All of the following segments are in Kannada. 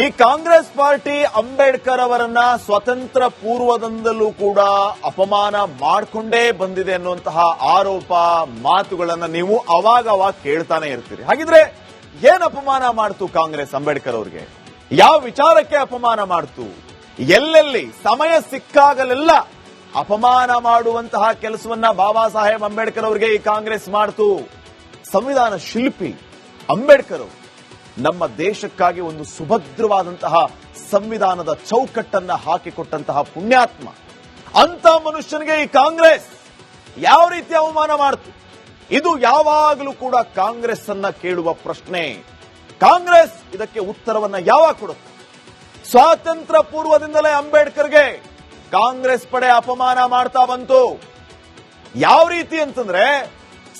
ಈ ಕಾಂಗ್ರೆಸ್ ಪಾರ್ಟಿ ಅಂಬೇಡ್ಕರ್ ಅವರನ್ನ ಸ್ವತಂತ್ರ ಪೂರ್ವದಿಂದಲೂ ಕೂಡ ಅಪಮಾನ ಮಾಡಿಕೊಂಡೇ ಬಂದಿದೆ ಅನ್ನುವಂತಹ ಆರೋಪ ಮಾತುಗಳನ್ನ ನೀವು ಅವಾಗ ಕೇಳ್ತಾನೆ ಇರ್ತೀರಿ. ಹಾಗಿದ್ರೆ ಏನ್ ಅಪಮಾನ ಮಾಡ್ತು ಕಾಂಗ್ರೆಸ್ ಅಂಬೇಡ್ಕರ್ ಅವರಿಗೆ? ಯಾವ ವಿಚಾರಕ್ಕೆ ಅಪಮಾನ ಮಾಡ್ತು? ಎಲ್ಲೆಲ್ಲಿ ಸಮಯ ಸಿಕ್ಕಾಗಲೆಲ್ಲ ಅಪಮಾನ ಮಾಡುವಂತಹ ಕೆಲಸವನ್ನ ಬಾಬಾ ಸಾಹೇಬ್ ಅಂಬೇಡ್ಕರ್ ಅವರಿಗೆ ಈ ಕಾಂಗ್ರೆಸ್ ಮಾಡ್ತು. ಸಂವಿಧಾನ ಶಿಲ್ಪಿ ಅಂಬೇಡ್ಕರ್ ಅವರು ನಮ್ಮ ದೇಶಕ್ಕಾಗಿ ಒಂದು ಸುಭದ್ರವಾದಂತಹ ಸಂವಿಧಾನದ ಚೌಕಟ್ಟನ್ನ ಹಾಕಿಕೊಟ್ಟಂತಹ ಪುಣ್ಯಾತ್ಮ. ಅಂತ ಮನುಷ್ಯನಿಗೆ ಈ ಕಾಂಗ್ರೆಸ್ ಯಾವ ರೀತಿ ಅವಮಾನ ಮಾಡ್ತು? ಇದು ಯಾವಾಗಲೂ ಕೂಡ ಕಾಂಗ್ರೆಸ್ ಅನ್ನ ಕೇಳುವ ಪ್ರಶ್ನೆ. ಕಾಂಗ್ರೆಸ್ ಇದಕ್ಕೆ ಉತ್ತರವನ್ನ ಯಾವಾಗ ಕೊಡುತ್ತೆ? ಸ್ವಾತಂತ್ರ್ಯ ಪೂರ್ವದಿಂದಲೇ ಅಂಬೇಡ್ಕರ್ಗೆ ಕಾಂಗ್ರೆಸ್ ಪಡೆ ಅಪಮಾನ ಮಾಡ್ತಾ ಬಂತು. ಯಾವ ರೀತಿ ಅಂತಂದ್ರೆ,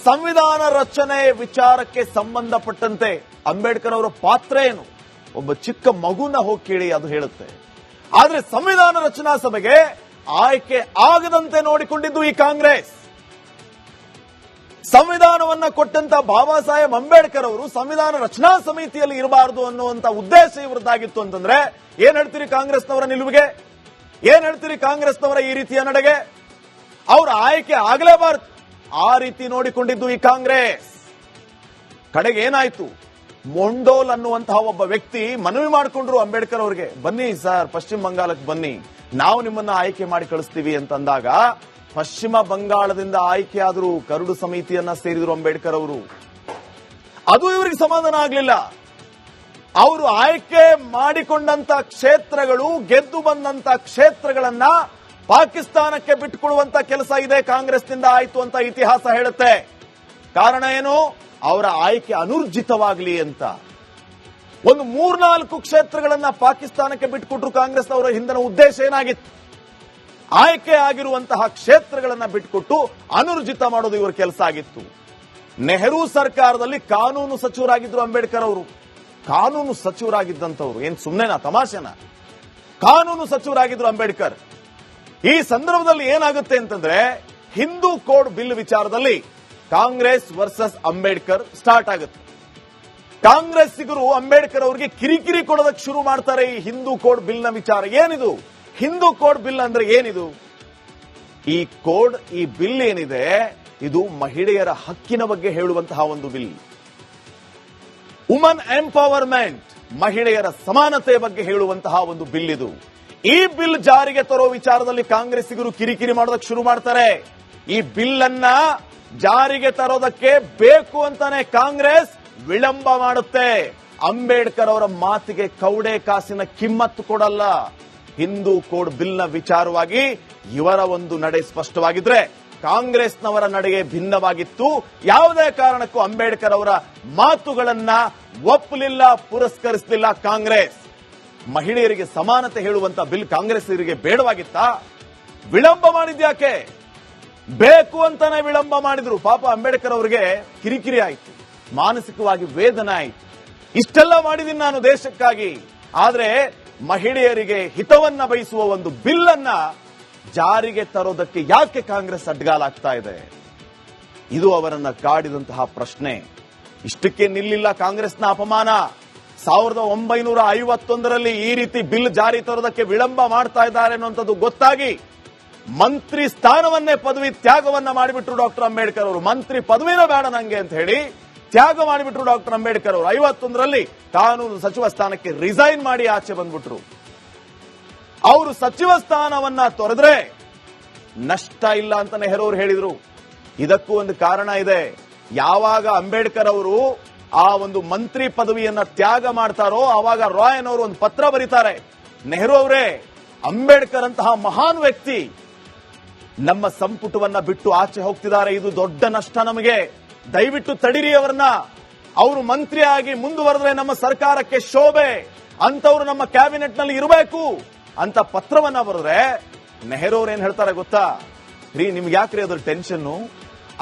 ಸಂವಿಧಾನ ರಚನೆ ವಿಚಾರಕ್ಕೆ ಸಂಬಂಧಪಟ್ಟಂತೆ ಅಂಬೇಡ್ಕರ್ ಅವರ ಪಾತ್ರ ಏನು? ಒಬ್ಬ ಚಿಕ್ಕ ಮಗುನ ಹೋಗಿ ಕೇಳಿ, ಅದು ಹೇಳುತ್ತೆ. ಆದ್ರೆ ಸಂವಿಧಾನ ರಚನಾ ಸಭೆಗೆ ಆಯ್ಕೆ ಆಗದಂತೆ ನೋಡಿಕೊಂಡಿದ್ದು ಈ ಕಾಂಗ್ರೆಸ್. ಸಂವಿಧಾನವನ್ನ ಕೊಟ್ಟಂತ ಬಾಬಾ ಸಾಹೇಬ್ ಅಂಬೇಡ್ಕರ್ ಅವರು ಸಂವಿಧಾನ ರಚನಾ ಸಮಿತಿಯಲ್ಲಿ ಇರಬಾರದು ಅನ್ನುವಂತ ಉದ್ದೇಶ ಇವರದ್ದಾಗಿತ್ತು ಅಂತಂದ್ರೆ ಏನ್ ಹೇಳ್ತೀರಿ ಕಾಂಗ್ರೆಸ್ನವರ ನಿಲುವಿಗೆ? ಏನ್ ಹೇಳ್ತೀರಿ ಕಾಂಗ್ರೆಸ್ನವರ ಈ ರೀತಿಯ ನಡೆಗೆ? ಅವರ ಆಯ್ಕೆ ಆಗಲೇಬಾರದು, ಆ ರೀತಿ ನೋಡಿಕೊಂಡಿದ್ದು ಈ ಕಾಂಗ್ರೆಸ್. ಕಡೆಗೆ ಏನಾಯ್ತು? ಮೊಂಡೋಲ್ ಅನ್ನುವಂತಹ ಒಬ್ಬ ವ್ಯಕ್ತಿ ಮನವಿ ಮಾಡಿಕೊಂಡ್ರು ಅಂಬೇಡ್ಕರ್ ಅವರಿಗೆ, ಬನ್ನಿ ಸರ್ ಪಶ್ಚಿಮ ಬಂಗಾಳಕ್ಕೆ ಬನ್ನಿ, ನಾವು ನಿಮ್ಮನ್ನ ಆಯ್ಕೆ ಮಾಡಿ ಕಳಿಸ್ತೀವಿ ಅಂತಂದಾಗ ಪಶ್ಚಿಮ ಬಂಗಾಳದಿಂದ ಆಯ್ಕೆಯಾದ್ರು, ಕರಡು ಸಮಿತಿಯನ್ನ ಸೇರಿದ್ರು ಅಂಬೇಡ್ಕರ್ ಅವರು. ಅದು ಇವರಿಗೆ ಸಮಾಧಾನ ಆಗಲಿಲ್ಲ. ಅವರು ಆಯ್ಕೆ ಮಾಡಿಕೊಂಡಂತ ಕ್ಷೇತ್ರಗಳು, ಗೆದ್ದು ಬಂದಂತ ಕ್ಷೇತ್ರಗಳನ್ನ ಪಾಕಿಸ್ತಾನಕ್ಕೆ ಬಿಟ್ಟುಕೊಡುವಂತ ಕೆಲಸ ಇದೆ ಕಾಂಗ್ರೆಸ್ನಿಂದ ಆಯ್ತು ಅಂತ ಇತಿಹಾಸ ಹೇಳುತ್ತೆ. ಕಾರಣ ಏನು? ಅವರ ಆಯ್ಕೆ ಅನೂರ್ಜಿತವಾಗಲಿ ಅಂತ. ಒಂದು 3-4 ಕ್ಷೇತ್ರಗಳನ್ನ ಪಾಕಿಸ್ತಾನಕ್ಕೆ ಬಿಟ್ಟುಕೊಟ್ರು ಕಾಂಗ್ರೆಸ್ ಅವರ ಹಿಂದಿನ ಉದ್ದೇಶ ಏನಾಗಿತ್ತು? ಆಯ್ಕೆ ಆಗಿರುವಂತಹ ಕ್ಷೇತ್ರಗಳನ್ನ ಬಿಟ್ಟುಕೊಟ್ಟು ಅನೂರ್ಜಿತ ಮಾಡೋದು ಇವರ ಕೆಲಸ ಆಗಿತ್ತು. ನೆಹರು ಸರ್ಕಾರದಲ್ಲಿ ಕಾನೂನು ಸಚಿವರಾಗಿದ್ರು ಅಂಬೇಡ್ಕರ್ ಅವರು. ಕಾನೂನು ಸಚಿವರಾಗಿದ್ದಂಥವ್ರು ಏನ್ ಸುಮ್ಮನೆನಾ, ತಮಾಷೆನಾ? ಕಾನೂನು ಸಚಿವರಾಗಿದ್ರು ಅಂಬೇಡ್ಕರ್. ಈ ಸಂದರ್ಭದಲ್ಲಿ ಏನಾಗುತ್ತೆ ಅಂತಂದ್ರೆ, ಹಿಂದೂ ಕೋಡ್ ಬಿಲ್ ವಿಚಾರದಲ್ಲಿ ಕಾಂಗ್ರೆಸ್ ವರ್ಸಸ್ ಅಂಬೇಡ್ಕರ್ ಸ್ಟಾರ್ಟ್ ಆಗುತ್ತೆ. ಕಾಂಗ್ರೆಸ್ಸಿಗರು ಅಂಬೇಡ್ಕರ್ ಅವರಿಗೆ ಕಿರಿಕಿರಿ ಕೊಡೋದಕ್ಕೆ ಶುರು ಮಾಡ್ತಾರೆ. ಈ ಹಿಂದೂ ಕೋಡ್ ಬಿಲ್ ನ ವಿಚಾರ ಏನಿದು? ಹಿಂದೂ ಕೋಡ್ ಬಿಲ್ ಅಂದ್ರೆ ಏನಿದು? ಈ ಕೋಡ್, ಈ ಬಿಲ್ ಏನಿದೆ, ಇದು ಮಹಿಳೆಯರ ಹಕ್ಕಿನ ಬಗ್ಗೆ ಹೇಳುವಂತಹ ಒಂದು ಬಿಲ್. ವುಮನ್ ಎಂಪವರ್ಮೆಂಟ್, ಮಹಿಳೆಯರ ಸಮಾನತೆ ಬಗ್ಗೆ ಹೇಳುವಂತಹ ಒಂದು ಬಿಲ್ ಇದು. ಈ ಬಿಲ್ ಜಾರಿಗೆ ತರೋ ವಿಚಾರದಲ್ಲಿ ಕಾಂಗ್ರೆಸ್ಸಿಗರು ಕಿರಿಕಿರಿ ಮಾಡೋದಕ್ಕೆ ಶುರು ಮಾಡ್ತಾರೆ. ಈ ಬಿಲ್ ಅನ್ನ ಜಾರಿಗೆ ತರೋದಕ್ಕೆ ಬೇಕು ಅಂತಾನೆ ಕಾಂಗ್ರೆಸ್ ವಿಳಂಬ ಮಾಡುತ್ತೆ. ಅಂಬೇಡ್ಕರ್ ಅವರ ಮಾತಿಗೆ ಕೌಡೆ ಕಾಸಿನ ಕಿಮ್ಮತ್ತು ಕೊಡಲ್ಲ. ಹಿಂದೂ ಕೋಡ್ ಬಿಲ್ ನ ವಿಚಾರವಾಗಿ ಇವರ ಒಂದು ನಡೆ ಸ್ಪಷ್ಟವಾಗಿದ್ರೆ, ಕಾಂಗ್ರೆಸ್ನವರ ನಡೆಗೆ ಭಿನ್ನವಾಗಿತ್ತು. ಯಾವುದೇ ಕಾರಣಕ್ಕೂ ಅಂಬೇಡ್ಕರ್ ಅವರ ಮಾತುಗಳನ್ನ ಒಪ್ಪಲಿಲ್ಲ, ಪುರಸ್ಕರಿಸಲಿಲ್ಲ ಕಾಂಗ್ರೆಸ್. ಮಹಿಳೆಯರಿಗೆ ಸಮಾನತೆ ಹೇಳುವಂತ ಬಿಲ್ ಕಾಂಗ್ರೆಸ್ಸರಿಗೆ ಬೇಡವಾಗಿತ್ತಾ? ವಿಳಂಬ ಮಾಡಿದ್ಯಾಕೆ? ಬೇಕು ಅಂತಾನೆ ವಿಳಂಬ ಮಾಡಿದ್ರು. ಪಾಪ ಅಂಬೇಡ್ಕರ್ ಅವರಿಗೆ ಕಿರಿಕಿರಿ ಆಯಿತು, ಮಾನಸಿಕವಾಗಿ ವೇದನೆ ಆಯಿತು. ಇಷ್ಟೆಲ್ಲ ಮಾಡಿದ್ದೀನಿ ನಾನು ದೇಶಕ್ಕಾಗಿ, ಆದ್ರೆ ಮಹಿಳೆಯರಿಗೆ ಹಿತವನ್ನ ಬಯಸುವ ಒಂದು ಬಿಲ್ ಅನ್ನ ಜಾರಿಗೆ ತರೋದಕ್ಕೆ ಯಾಕೆ ಕಾಂಗ್ರೆಸ್ ಅಡ್ಗಾಲಾಗ್ತಾ ಇದೆ? ಇದು ಅವರನ್ನ ಕಾಡಿದಂತಹ ಪ್ರಶ್ನೆ. ಇಷ್ಟಕ್ಕೆ ನಿಲ್ಲಿಲ್ಲ ಕಾಂಗ್ರೆಸ್ನ ಅಪಮಾನ. 1951ರಲ್ಲಿ ಈ ರೀತಿ ಬಿಲ್ ಜಾರಿ ತರೋದಕ್ಕೆ ವಿಳಂಬ ಮಾಡ್ತಾ ಇದ್ದಾರೆ ಅನ್ನುವಂಥದ್ದು ಗೊತ್ತಾಗಿ ಮಂತ್ರಿ ಸ್ಥಾನವನ್ನೇ, ಪದವಿ ತ್ಯಾಗವನ್ನ ಮಾಡಿಬಿಟ್ರು ಡಾಕ್ಟರ್ ಅಂಬೇಡ್ಕರ್ ಅವರು. ಮಂತ್ರಿ ಪದವಿನ ಬೇಡ ನಂಗೆ ಅಂತ ಹೇಳಿ ತ್ಯಾಗ ಮಾಡಿಬಿಟ್ರು ಡಾಕ್ಟರ್ ಅಂಬೇಡ್ಕರ್ ಅವರು. 51ರಲ್ಲಿ ಕಾನೂನು ಸಚಿವ ಸ್ಥಾನಕ್ಕೆ ರಿಸೈನ್ ಮಾಡಿ ಆಚೆ ಬಂದ್ಬಿಟ್ರು. ಅವರು ಸಚಿವ ಸ್ಥಾನವನ್ನ ತೊರೆದ್ರೆ ನಷ್ಟ ಇಲ್ಲ ಅಂತ ನೆಹರು ಅವರು ಹೇಳಿದ್ರು. ಇದಕ್ಕೂ ಒಂದು ಕಾರಣ ಇದೆ. ಯಾವಾಗ ಅಂಬೇಡ್ಕರ್ ಅವರು ಆ ಒಂದು ಮಂತ್ರಿ ಪದವಿಯನ್ನ ತ್ಯಾಗ ಮಾಡ್ತಾರೋ ಆವಾಗ ರಾಯನ್ ಅವರು ಒಂದು ಪತ್ರ ಬರೀತಾರೆ, ನೆಹರು ಅವರೇ, ಅಂಬೇಡ್ಕರ್ ಅಂತಹ ಮಹಾನ್ ವ್ಯಕ್ತಿ ನಮ್ಮ ಸಂಪುಟವನ್ನ ಬಿಟ್ಟು ಆಚೆ ಹೋಗ್ತಿದ್ದಾರೆ, ಇದು ದೊಡ್ಡ ನಷ್ಟ ನಮಗೆ, ದಯವಿಟ್ಟು ತಡಿರಿ ಅವರನ್ನ, ಅವರು ಮಂತ್ರಿಯಾಗಿ ಮುಂದುವರೆದ್ರೆ ನಮ್ಮ ಸರ್ಕಾರಕ್ಕೆ ಶೋಭೆ, ಅಂತವರು ನಮ್ಮ ಕ್ಯಾಬಿನೆಟ್ ನಲ್ಲಿ ಇರಬೇಕು ಅಂತ ಪತ್ರವನ್ನ ಬರೆದ್ರೆ ನೆಹರು ಅವ್ರು ಏನ್ ಹೇಳ್ತಾರೆ ಗೊತ್ತಾ? ರೀ, ನಿಮ್ಗೆ ಯಾಕ್ರಿ ಅದ್ರ ಟೆನ್ಷನ್ನು?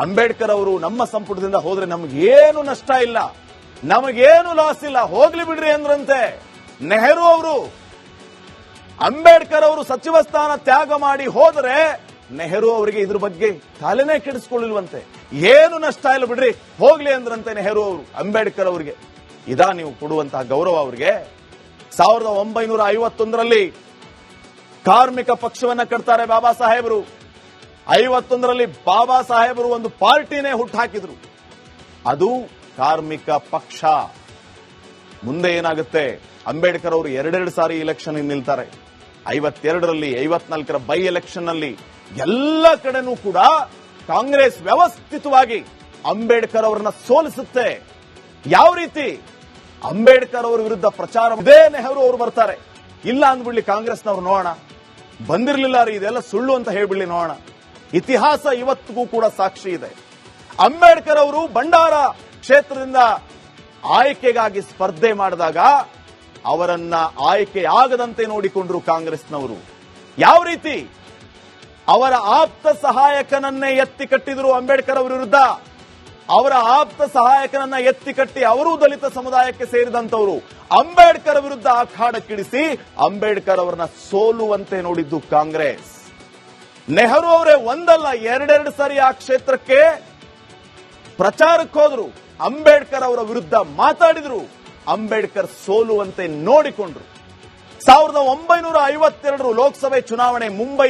ಅಂಬೇಡ್ಕರ್ ಅವರು ನಮ್ಮ ಸಂಪುಟದಿಂದ ಹೋದ್ರೆ ನಮಗೇನು ನಷ್ಟ ಇಲ್ಲ, ನಮಗೇನು ಲಾಸ್ ಇಲ್ಲ, ಹೋಗ್ಲಿ ಬಿಡ್ರಿ ಅಂದ್ರಂತೆ ನೆಹರು ಅವರು. ಅಂಬೇಡ್ಕರ್ ಅವರು ಸಚಿವ ಸ್ಥಾನ ತ್ಯಾಗ ಮಾಡಿ ಹೋದರೆ ನೆಹರು ಅವರಿಗೆ ಇದ್ರ ಬಗ್ಗೆ ತಲೆನೇ ಕೆಡಿಸ್ಕೊಳ್ಳಿಲ್ವಂತೆ. ಏನು ನಷ್ಟ ಇಲ್ಲ ಬಿಡ್ರಿ, ಹೋಗ್ಲಿ ಅಂದ್ರಂತೆ ನೆಹರು ಅವರು ಅಂಬೇಡ್ಕರ್ ಅವರಿಗೆ. ಇದಾ ನೀವು ಕೊಡುವಂತಹ ಗೌರವ ಅವರಿಗೆ? 1951ರಲ್ಲಿ ಕಾರ್ಮಿಕ ಪಕ್ಷವನ್ನ ಕಟ್ತಾರೆ ಬಾಬಾ ಸಾಹೇಬರು. 51ರಲ್ಲಿ ಬಾಬಾ ಸಾಹೇಬರು ಒಂದು ಪಾರ್ಟಿನೇ ಹುಟ್ಟುಹಾಕಿದ್ರು, ಅದು ಕಾರ್ಮಿಕ ಪಕ್ಷ. ಮುಂದೆ ಏನಾಗುತ್ತೆ, ಅಂಬೇಡ್ಕರ್ ಅವರು ಎರಡೆರಡು ಸಾರಿ ಇಲೆಕ್ಷನ್ ನಿಲ್ತಾರೆ. 52ರಲ್ಲಿ, 54ರ ಬೈ ಎಲೆಕ್ಷನ್ ನಲ್ಲಿ ಎಲ್ಲ ಕಡೆನೂ ಕೂಡ ಕಾಂಗ್ರೆಸ್ ವ್ಯವಸ್ಥಿತವಾಗಿ ಅಂಬೇಡ್ಕರ್ ಅವರನ್ನ ಸೋಲಿಸುತ್ತೆ. ಯಾವ ರೀತಿ? ಅಂಬೇಡ್ಕರ್ ಅವರ ವಿರುದ್ಧ ಪ್ರಚಾರ. ಇದೇ ನೆಹರು ಅವರು ಬರ್ತಾರೆ, ಇಲ್ಲ ಅಂದ್ಬಿಡ್ಲಿ ಕಾಂಗ್ರೆಸ್ನವ್ರು, ನೋಡೋಣ ಬಂದಿರಲಿಲ್ಲ ರೀ, ಇದೆಲ್ಲ ಸುಳ್ಳು ಅಂತ ಹೇಳ್ಬಿಡ್ಲಿ, ನೋಡೋಣ. ಇತಿಹಾಸ ಇವತ್ತಿಗೂ ಕೂಡ ಸಾಕ್ಷಿ ಇದೆ. ಅಂಬೇಡ್ಕರ್ ಅವರು ಭಂಡಾರ ಕ್ಷೇತ್ರದಿಂದ ಆಯ್ಕೆಗಾಗಿ ಸ್ಪರ್ಧೆ ಮಾಡಿದಾಗ ಅವರನ್ನ ಆಯ್ಕೆಯಾಗದಂತೆ ನೋಡಿಕೊಂಡ್ರು ಕಾಂಗ್ರೆಸ್ನವರು. ಯಾವ ರೀತಿ? ಅವರ ಆಪ್ತ ಸಹಾಯಕನನ್ನೇ ಎತ್ತಿ ಕಟ್ಟಿದ್ರು ಅಂಬೇಡ್ಕರ್ ಅವರ ವಿರುದ್ಧ. ಅವರ ಆಪ್ತ ಸಹಾಯಕನನ್ನ ಎತ್ತಿ ಕಟ್ಟಿ ಅವರೂ ದಲಿತ ಸಮುದಾಯಕ್ಕೆ ಸೇರಿದಂತವರು ಅಂಬೇಡ್ಕರ್ ವಿರುದ್ಧ ಅಖಾಡಕ್ಕಿಳಿಸಿ ಅಂಬೇಡ್ಕರ್ ಅವರನ್ನ ಸೋಲುವಂತೆ ನೋಡಿದ್ದು ಕಾಂಗ್ರೆಸ್. ನೆಹರು ಅವರೇ ಒಂದಲ್ಲ ಎರಡೆರಡು ಸಾರಿ ಆ ಕ್ಷೇತ್ರಕ್ಕೆ ಪ್ರಚಾರಕ್ಕೆ ಹೋದ್ರು, ಅಂಬೇಡ್ಕರ್ ಅವರ ವಿರುದ್ಧ ಮಾತಾಡಿದ್ರು, ಅಂಬೇಡ್ಕರ್ ಸೋಲುವಂತೆ ನೋಡಿಕೊಂಡ್ರು. 1952 ಲೋಕಸಭೆ ಚುನಾವಣೆ ಮುಂಬೈ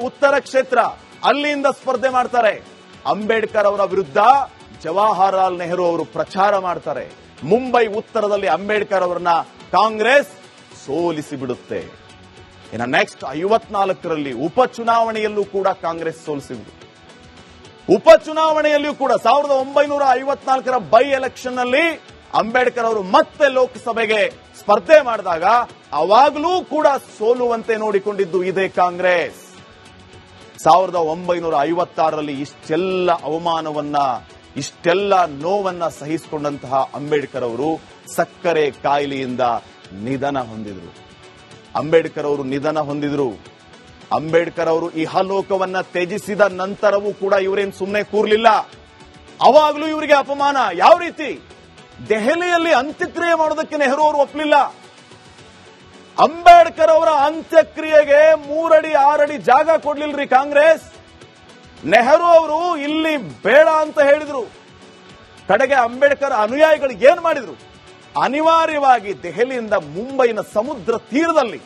ಉತ್ತರ ಕ್ಷೇತ್ರ, ಅಲ್ಲಿಂದ ಸ್ಪರ್ಧೆ ಮಾಡ್ತಾರೆ. ಅಂಬೇಡ್ಕರ್ ಅವರ ವಿರುದ್ಧ ಜವಾಹರಲಾಲ್ ನೆಹರು ಅವರು ಪ್ರಚಾರ ಮಾಡ್ತಾರೆ. ಮುಂಬೈ ಉತ್ತರದಲ್ಲಿ ಅಂಬೇಡ್ಕರ್ ಅವರನ್ನ ಕಾಂಗ್ರೆಸ್ ಸೋಲಿಸಿ ಬಿಡುತ್ತೆ. ಇನ್ನು ನೆಕ್ಸ್ಟ್ 54ರಲ್ಲಿ ಉಪಚುನಾವಣೆಯಲ್ಲೂ ಕೂಡ ಕಾಂಗ್ರೆಸ್ ಸೋಲಿಸಿದ್ರು. ಉಪಚುನಾವಣೆಯಲ್ಲಿಯೂ ಕೂಡ 1954ರ ಬೈ ಎಲೆಕ್ಷನ್ ನಲ್ಲಿ ಅಂಬೇಡ್ಕರ್ ಅವರು ಮತ್ತೆ ಲೋಕಸಭೆಗೆ ಸ್ಪರ್ಧೆ ಮಾಡಿದಾಗ ಅವಾಗಲೂ ಕೂಡ ಸೋಲುವಂತೆ ನೋಡಿಕೊಂಡಿದ್ದು ಇದೇ ಕಾಂಗ್ರೆಸ್. 1956ರಲ್ಲಿ ಇಷ್ಟೆಲ್ಲ ಅವಮಾನವನ್ನ, ಇಷ್ಟೆಲ್ಲ ನೋವನ್ನ ಸಹಿಸಿಕೊಂಡಂತಹ ಅಂಬೇಡ್ಕರ್ ಅವರು ಸಕ್ಕರೆ ಕಾಯಿಲೆಯಿಂದ ನಿಧನ ಹೊಂದಿದ್ರು. ಅಂಬೇಡ್ಕರ್ ಅವರು ಇಹಲೋಕವನ್ನ ತ್ಯಜಿಸಿದ ನಂತರವೂ ಕೂಡ ಇವರೇನು ಸುಮ್ಮನೆ ಕೂರ್ಲಿಲ್ಲ. ಅವಾಗಲೂ ಇವರಿಗೆ ಅಪಮಾನ. ಯಾವ ರೀತಿ? ದೆಹಲಿಯಲ್ಲಿ ಅಂತ್ಯಕ್ರಿಯೆ ಮಾಡೋದಕ್ಕೆ ನೆಹರು ಅವರು ಒಪ್ಪಲಿಲ್ಲ. ಅಂಬೇಡ್ಕರ್ ಅವರ ಅಂತ್ಯಕ್ರಿಯೆಗೆ 3 ಅಡಿ 6 ಅಡಿ ಜಾಗ ಕೊಡ್ಲಿಲ್ರಿ ಕಾಂಗ್ರೆಸ್. ನೆಹರು ಅವರು ಇಲ್ಲಿ ಬೇಡ ಅಂತ ಹೇಳಿದ್ರು. ಕಡೆಗೆ ಅಂಬೇಡ್ಕರ್ ಅನುಯಾಯಿಗಳು ಏನ್ ಮಾಡಿದ್ರು? ಅನಿವಾರ್ಯವಾಗಿ ದೆಹಲಿಯಿಂದ ಮುಂಬೈನ ಸಮುದ್ರ ತೀರದಲ್ಲಿ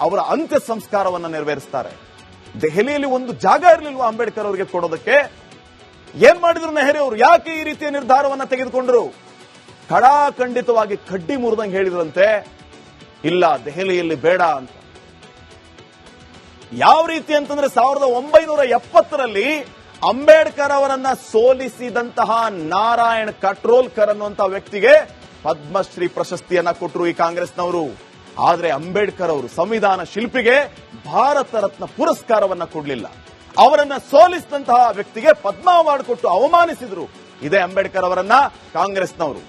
ಅವರ ಅಂತ್ಯ ಸಂಸ್ಕಾರವನ್ನು ನೆರವೇರಿಸ್ತಾರೆ. ದೆಹಲಿಯಲ್ಲಿ ಒಂದು ಜಾಗ ಇರಲಿಲ್ವಾ ಅಂಬೇಡ್ಕರ್ ಅವರಿಗೆ ಕೊಡೋದಕ್ಕೆ? ಏನ್ ಮಾಡಿದ್ರು ನೆಹರು ಅವರು? ಯಾಕೆ ಈ ರೀತಿಯ ನಿರ್ಧಾರವನ್ನ ತೆಗೆದುಕೊಂಡ್ರು? ಖಡಾಖಂಡಿತವಾಗಿ ಕಡ್ಡಿ ಮುರಿದಂಗೆ ಹೇಳಿದ್ರಂತೆ, ಇಲ್ಲ ದೆಹಲಿಯಲ್ಲಿ ಬೇಡ ಅಂತ. ಯಾವ ರೀತಿ ಅಂತಂದ್ರೆ 1970ರಲ್ಲಿ ಅಂಬೇಡ್ಕರ್ ಅವರನ್ನ ಸೋಲಿಸಿದಂತಹ ನಾರಾಯಣ್ ಕಟ್ರೋಲ್ಕರ್ ಅನ್ನುವಂತಹ ವ್ಯಕ್ತಿಗೆ ಪದ್ಮಶ್ರೀ ಪ್ರಶಸ್ತಿಯನ್ನ ಕೊಟ್ಟರು ಈ ಕಾಂಗ್ರೆಸ್ನವರು. ಆದ್ರೆ ಅಂಬೇಡ್ಕರ್ ಅವರು ಸಂವಿಧಾನ ಶಿಲ್ಪಿಗೆ ಭಾರತ ರತ್ನ ಪುರಸ್ಕಾರವನ್ನ ಕೊಡಲಿಲ್ಲ. ಅವರನ್ನ ಸೋಲಿಸಿದಂತಹ ವ್ಯಕ್ತಿಗೆ ಪದ್ಮ ಅವಾರ್ಡ್ ಕೊಟ್ಟು ಅವಮಾನಿಸಿದ್ರು. ಇದೇ ಅಂಬೇಡ್ಕರ್ ಅವರನ್ನ ಕಾಂಗ್ರೆಸ್ನವರು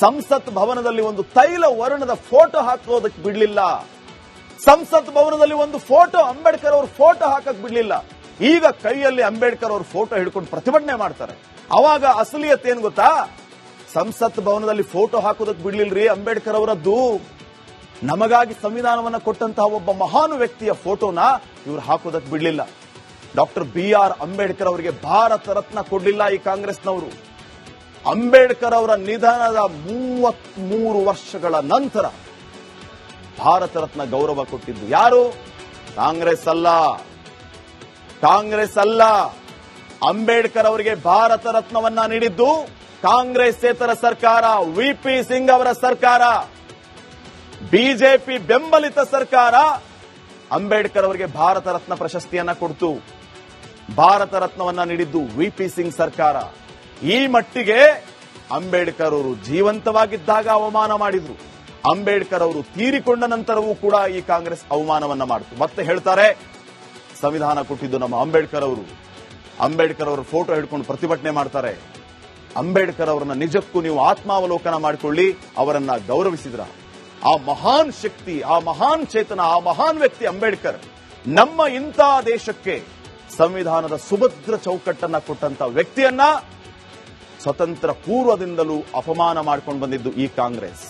ಸಂಸತ್ ಭವನದಲ್ಲಿ ಒಂದು ತೈಲ ವರ್ಣದ ಫೋಟೋ ಹಾಕೋದಕ್ಕೆ ಬಿಡ್ಲಿಲ್ಲ. ಸಂಸತ್ ಭವನದಲ್ಲಿ ಒಂದು ಫೋಟೋ, ಅಂಬೇಡ್ಕರ್ ಅವ್ರ ಫೋಟೋ ಹಾಕಕ್ ಬಿಡ್ಲಿಲ್ಲ. ಈಗ ಕೈಯಲ್ಲಿ ಅಂಬೇಡ್ಕರ್ ಅವ್ರ ಫೋಟೋ ಹಿಡ್ಕೊಂಡು ಪ್ರತಿಭಟನೆ ಮಾಡ್ತಾರೆ. ಅವಾಗ ಅಸಲಿಯತ್ ಏನ್ ಗೊತ್ತಾ? ಸಂಸತ್ ಭವನದಲ್ಲಿ ಫೋಟೋ ಹಾಕೋದಕ್ಕೆ ಬಿಡ್ಲಿಲ್ರಿ ಅಂಬೇಡ್ಕರ್ ಅವರದ್ದು. ನಮಗಾಗಿ ಸಂವಿಧಾನವನ್ನ ಕೊಟ್ಟಂತಹ ಒಬ್ಬ ಮಹಾನ್ ವ್ಯಕ್ತಿಯ ಫೋಟೋನ ಇವ್ರು ಹಾಕೋದಕ್ಕೆ ಬಿಡ್ಲಿಲ್ಲ. ಡಾಕ್ಟರ್ BR ಅಂಬೇಡ್ಕರ್ ಅವರಿಗೆ ಭಾರತ ರತ್ನ ಕೊಡ್ಲಿಲ್ಲ ಈ ಕಾಂಗ್ರೆಸ್ನವರು. ಅಂಬೇಡ್ಕರ್ ಅವರ ನಿಧನದ 33 ವರ್ಷಗಳ ನಂತರ ಭಾರತ ರತ್ನ ಗೌರವ ಕೊಟ್ಟಿದ್ದು ಯಾರು? ಕಾಂಗ್ರೆಸ್ ಅಲ್ಲ. ಅಂಬೇಡ್ಕರ್ ಅವರಿಗೆ ಭಾರತ ರತ್ನವನ್ನ ನೀಡಿದ್ದು ಕಾಂಗ್ರೆಸ್ಸೇತರ ಸರ್ಕಾರ, VP ಸಿಂಗ್ ಅವರ ಸರ್ಕಾರ, ಬಿಜೆಪಿ ಬೆಂಬಲಿತ ಸರ್ಕಾರ ಅಂಬೇಡ್ಕರ್ ಅವರಿಗೆ ಭಾರತ ರತ್ನ ಪ್ರಶಸ್ತಿಯನ್ನ ಕೊಡ್ತು. ಭಾರತ ರತ್ನವನ್ನ ನೀಡಿದ್ದು VP ಸಿಂಗ್ ಸರ್ಕಾರ. ಈ ಮಟ್ಟಿಗೆ ಅಂಬೇಡ್ಕರ್ ಅವರು ಜೀವಂತವಾಗಿದ್ದಾಗ ಅವಮಾನ ಮಾಡಿದ್ರು. ಅಂಬೇಡ್ಕರ್ ಅವರು ತೀರಿಕೊಂಡ ನಂತರವೂ ಕೂಡ ಈ ಕಾಂಗ್ರೆಸ್ ಅವಮಾನವನ್ನ ಮಾಡಿತು. ಮತ್ತೆ ಹೇಳ್ತಾರೆ, ಸಂವಿಧಾನ ಕೊಟ್ಟಿದ್ದು ನಮ್ಮ ಅಂಬೇಡ್ಕರ್ ಅವರು. ಅಂಬೇಡ್ಕರ್ ಅವರ ಫೋಟೋ ಹಿಡ್ಕೊಂಡು ಪ್ರತಿಭಟನೆ ಮಾಡ್ತಾರೆ. ಅಂಬೇಡ್ಕರ್ ಅವರನ್ನ ನಿಜಕ್ಕೂ ನೀವು ಆತ್ಮಾವಲೋಕನ ಮಾಡಿಕೊಳ್ಳಿ, ಅವರನ್ನ ಗೌರವಿಸಿದ್ರ. ಆ ಮಹಾನ್ ಶಕ್ತಿ, ಆ ಮಹಾನ್ ಚೇತನ, ಆ ಮಹಾನ್ ವ್ಯಕ್ತಿ ಅಂಬೇಡ್ಕರ್ ನಮ್ಮ ಇಂಥ ದೇಶಕ್ಕೆ ಸಂವಿಧಾನದ ಸುಭದ್ರ ಚೌಕಟ್ಟನ್ನ ಕೊಟ್ಟಂತ ವ್ಯಕ್ತಿಯನ್ನ ಸ್ವತಂತ್ರ ಪೂರ್ವದಿಂದಲೂ ಅಪಮಾನ ಮಾಡ್ಕೊಂಡು ಬಂದಿದ್ದು ಈ ಕಾಂಗ್ರೆಸ್.